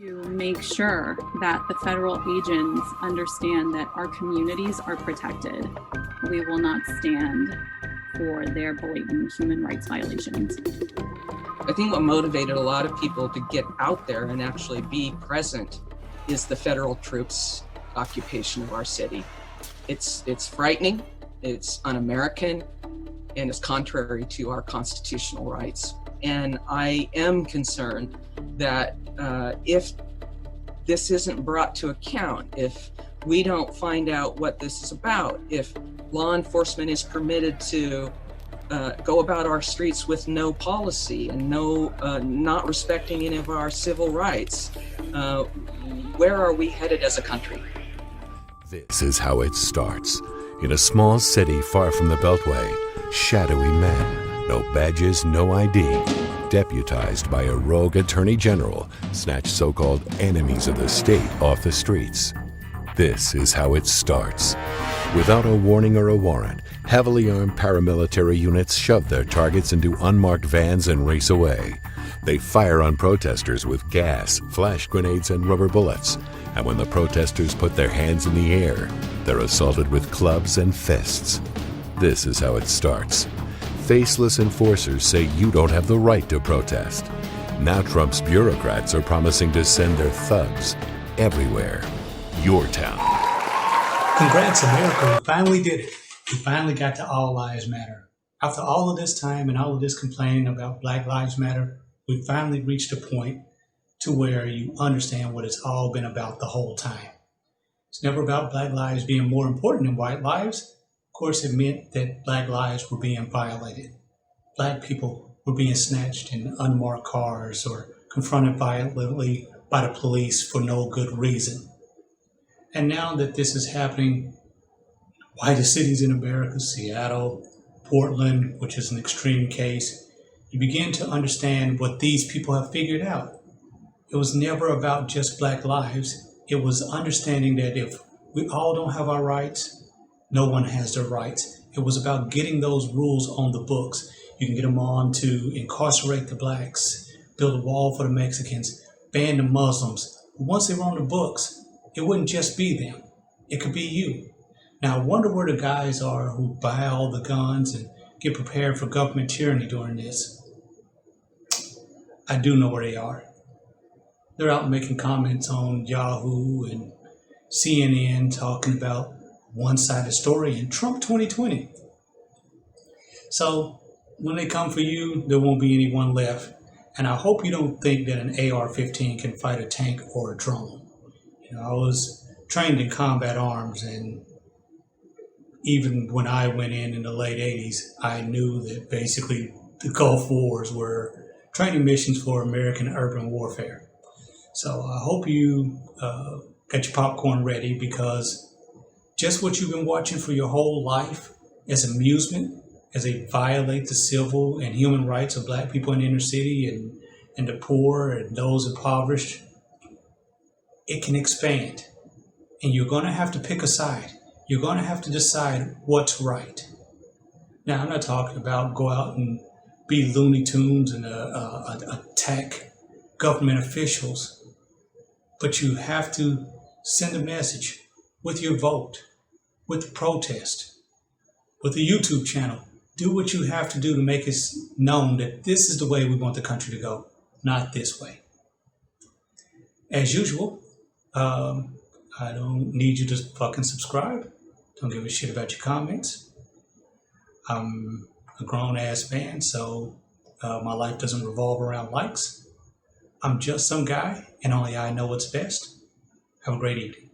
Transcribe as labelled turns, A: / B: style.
A: To make sure that the federal agents understand that our communities are protected. We will not stand for their blatant human rights violations.
B: I think what motivated a lot of people to get out there and actually be present is the federal troops' occupation of our city. It's frightening, it's un-American, and it's contrary to our constitutional rights. And I am concerned that if this isn't brought to account, if we don't find out what this is about, if law enforcement is permitted to go about our streets with no policy and not respecting any of our civil rights, where are we headed as a country?
C: This is how it starts. In a small city far from the Beltway, shadowy men, no badges, no ID, deputized by a rogue attorney general, snatch so-called enemies of the state off the streets. This is how it starts. Without a warning or a warrant, heavily armed paramilitary units shove their targets into unmarked vans and race away. They fire on protesters with gas, flash grenades, and rubber bullets. And when the protesters put their hands in the air, they're assaulted with clubs and fists. This is how it starts. Faceless enforcers say you don't have the right to protest. Now Trump's bureaucrats are promising to send their thugs everywhere. Your town.
D: Congrats, America. We finally did it. We finally got to All Lives Matter. After all of this time and all of this complaining about Black Lives Matter, we finally reached a point to where you understand what it's all been about the whole time. It's never about Black lives being more important than white lives. Of course, it meant that Black lives were being violated. Black people were being snatched in unmarked cars or confronted violently by the police for no good reason. And now that this is happening, whitest cities in America, Seattle, Portland, which is an extreme case, you begin to understand what these people have figured out. It was never about just Black lives. It was understanding that if we all don't have our rights, no one has their rights. It was about getting those rules on the books. You can get them on to incarcerate the Blacks, build a wall for the Mexicans, ban the Muslims. But once they were on the books, it wouldn't just be them. It could be you. Now, I wonder where the guys are who buy all the guns and get prepared for government tyranny during this. I do know where they are. They're out making comments on Yahoo and CNN talking about one-sided story in Trump 2020. So when they come for you, there won't be anyone left. And I hope you don't think that an AR-15 can fight a tank or a drone. You know, I was trained in combat arms, and even when I went in the late 80s, I knew that basically the Gulf Wars were training missions for American urban warfare. So I hope you got your popcorn ready, because just what you've been watching for your whole life as amusement, as they violate the civil and human rights of Black people in the inner city and the poor and those impoverished, it can expand. And you're going to have to pick a side. You're going to have to decide what's right. Now, I'm not talking about go out and be Looney Tunes and attack government officials. But you have to send a message with your vote, with protest, with the YouTube channel. Do what you have to do to make it known that this is the way we want the country to go, not this way. As usual, I don't need you to fucking subscribe. Don't give a shit about your comments. I'm a grown-ass man, so my life doesn't revolve around likes. I'm just some guy, and only I know what's best. Have a great evening.